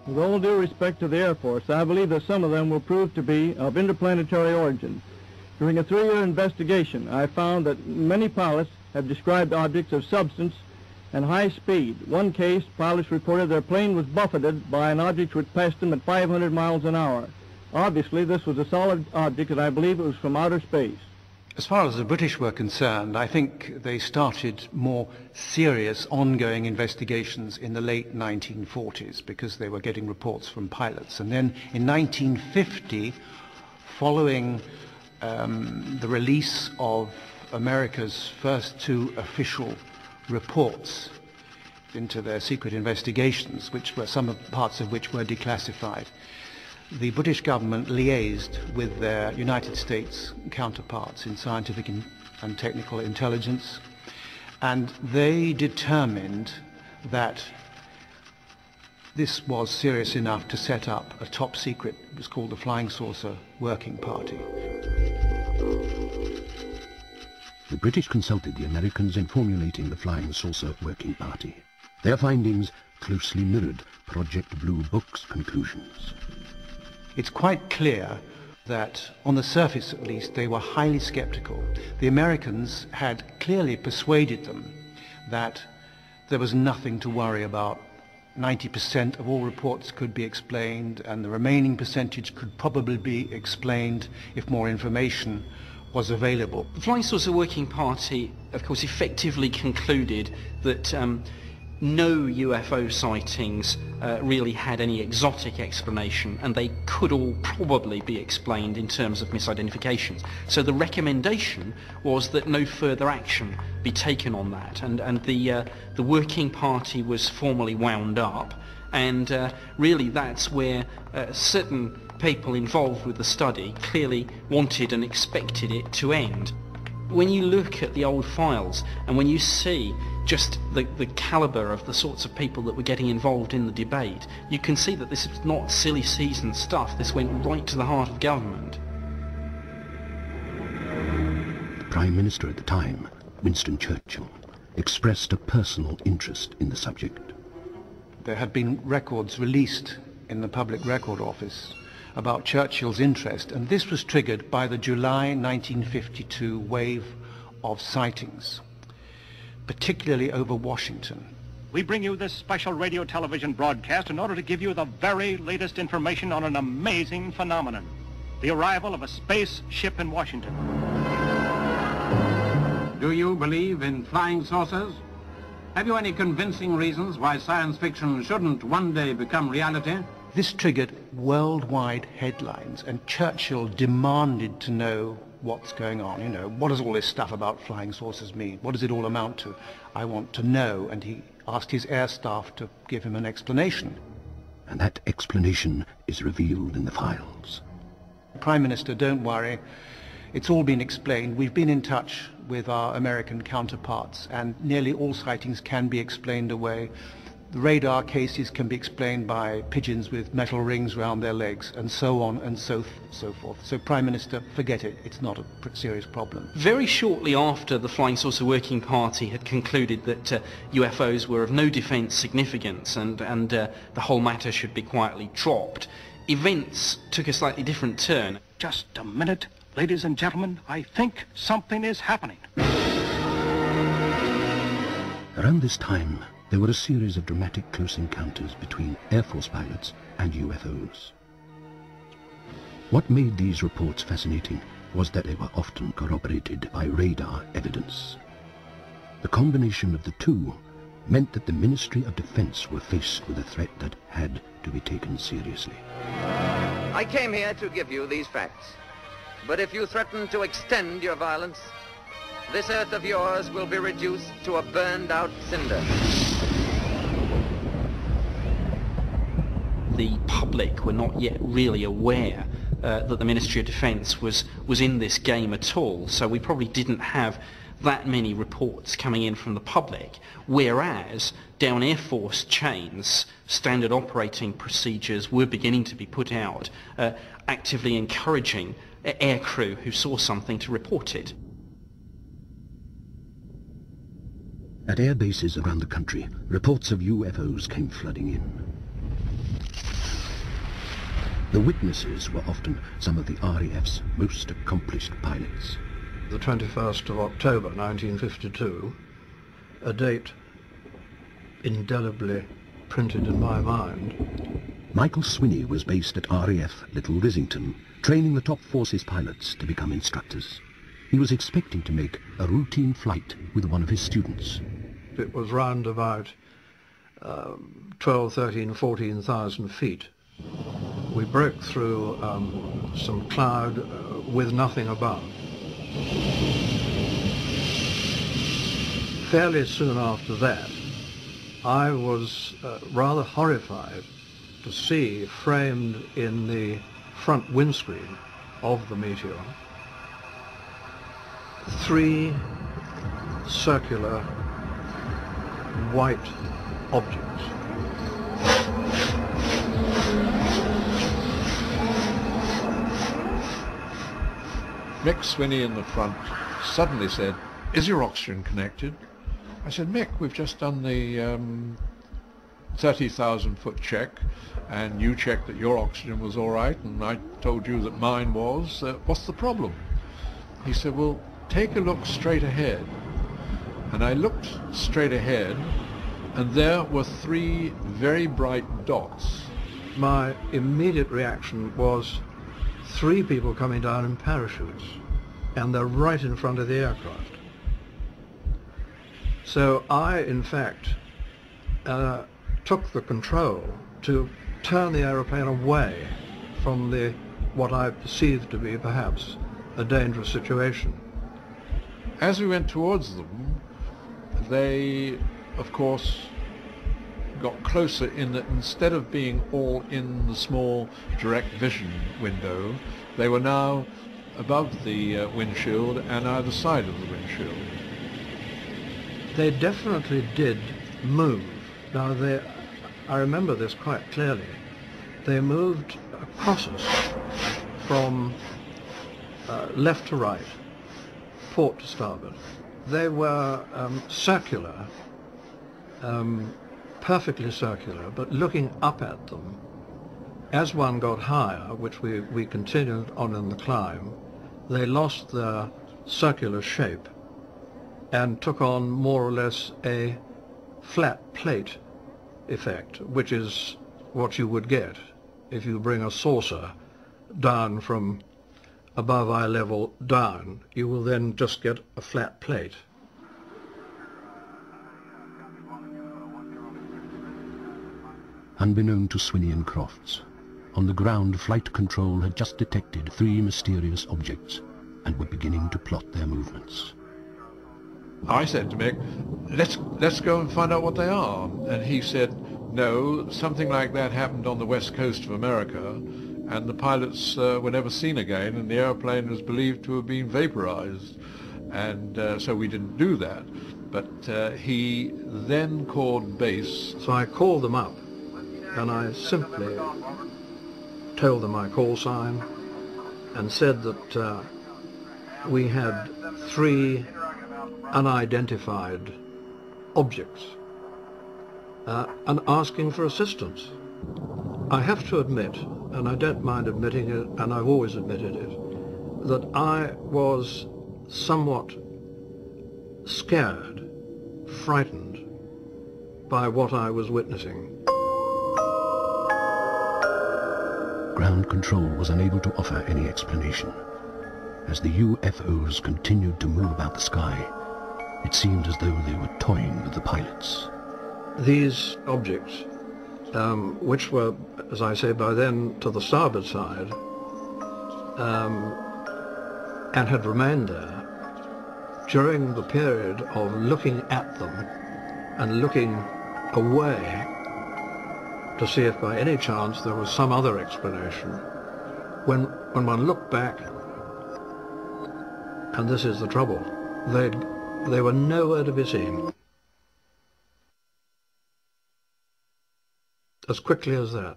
With all due respect to the Air Force, I believe that some of them will prove to be of interplanetary origin. During a 3-year investigation, I found that many pilots have described objects of substance and high speed. One case, pilots reported their plane was buffeted by an object which passed them at 500 miles an hour. Obviously, this was a solid object, and I believe it was from outer space. As far as the British were concerned, I think they started more serious ongoing investigations in the late 1940s because they were getting reports from pilots. And then in 1950, following the release of America's first 2 official reports into their secret investigations, which were parts of which were declassified, the British government liaised with their United States counterparts in scientific and technical intelligence, and they determined that this was serious enough to set up a top secret, it was called the Flying Saucer Working Party. The British consulted the Americans in formulating the Flying Saucer Working Party. Their findings closely mirrored Project Blue Book's conclusions. It's quite clear that, on the surface at least, they were highly skeptical. The Americans had clearly persuaded them that there was nothing to worry about. 90% of all reports could be explained, and the remaining percentage could probably be explained if more information was available. The Flying Saucer Working Party, of course, effectively concluded that no UFO sightings really had any exotic explanation, and they could all probably be explained in terms of misidentifications. So the recommendation was that no further action be taken on that, and the Working Party was formally wound up, and really that's where certain people involved with the study clearly wanted and expected it to end. When you look at the old files and when you see just the calibre of the sorts of people that were getting involved in the debate, you can see that this is not silly season stuff. This went right to the heart of government. The Prime Minister at the time, Winston Churchill, expressed a personal interest in the subject. There had been records released in the Public Record Office about Churchill's interest, and this was triggered by the July 1952 wave of sightings, particularly over Washington. We bring you this special radio television broadcast in order to give you the very latest information on an amazing phenomenon, the arrival of a space ship in Washington. Do you believe in flying saucers? Have you any convincing reasons why science fiction shouldn't one day become reality? This triggered worldwide headlines, and Churchill demanded to know what's going on. You know, what does all this stuff about flying saucers mean? What does it all amount to? I want to know. And he asked his air staff to give him an explanation. And that explanation is revealed in the files. Prime Minister, don't worry. It's all been explained. We've been in touch with our American counterparts, and nearly all sightings can be explained away. The radar cases can be explained by pigeons with metal rings round their legs, and so on and so forth. So, Prime Minister, forget it. It's not a serious problem. Very shortly after the Flying Saucer Working Party had concluded that UFOs were of no defence significance and the whole matter should be quietly dropped, events took a slightly different turn. Just a minute, ladies and gentlemen. I think something is happening. Around this time, there were a series of dramatic close encounters between Air Force pilots and UFOs. What made these reports fascinating was that they were often corroborated by radar evidence. The combination of the two meant that the Ministry of Defense were faced with a threat that had to be taken seriously. I came here to give you these facts, but if you threaten to extend your violence, this earth of yours will be reduced to a burned-out cinder. The public were not yet really aware that the Ministry of Defence was in this game at all, so we probably didn't have that many reports coming in from the public, whereas down Air Force chains, standard operating procedures were beginning to be put out, actively encouraging aircrew who saw something to report it. At air bases around the country, reports of UFOs came flooding in. The witnesses were often some of the RAF's most accomplished pilots. The 21st of October 1952, a date indelibly printed in my mind. Michael Swinney was based at RAF Little Rissington, training the top forces pilots to become instructors. He was expecting to make a routine flight with one of his students. It was round about 12, 13, 14,000 feet. We broke through some cloud with nothing above. Fairly soon after that, I was rather horrified to see, framed in the front windscreen of the Meteor, 3 circular white objects. Mick Swinney in the front suddenly said, "Is your oxygen connected?" I said, "Mick, we've just done the 30,000 foot check, and you checked that your oxygen was all right, and I told you that mine was. What's the problem?" He said, "Well, take a look straight ahead." And I looked straight ahead, and there were 3 very bright dots. My immediate reaction was 3 people coming down in parachutes, and they're right in front of the aircraft. So I, in fact, took the control to turn the aeroplane away from what I perceived to be perhaps a dangerous situation. As we went towards them, they, of course, got closer in that instead of being all in the small direct vision window, they were now above the windshield and either side of the windshield. They definitely did move. Now, I remember this quite clearly. They moved across us from left to right, port to starboard. They were circular, perfectly circular, but looking up at them. As one got higher, which we continued on in the climb, they lost their circular shape and took on more or less a flat plate effect, which is what you would get if you bring a saucer down from above eye level down. You will then just get a flat plate. Unbeknown to Swinney and Crofts, on the ground flight control had just detected 3 mysterious objects and were beginning to plot their movements. I said to Mick, let's go and find out what they are. And he said, no, something like that happened on the west coast of America, and the pilots were never seen again, and the airplane was believed to have been vaporized. And so we didn't do that. But he then called base. So I called them up, and I simply told them my call sign and said that we had 3 unidentified objects and asking for assistance. I have to admit, and I don't mind admitting it, and I've always admitted it, that I was somewhat scared, frightened by what I was witnessing. Ground control was unable to offer any explanation. As the UFOs continued to move about the sky, it seemed as though they were toying with the pilots. These objects, which were, as I say, by then to the starboard side, and had remained there during the period of looking at them and looking away to see if by any chance there was some other explanation. When one looked back, and this is the trouble, they were nowhere to be seen. As quickly as that.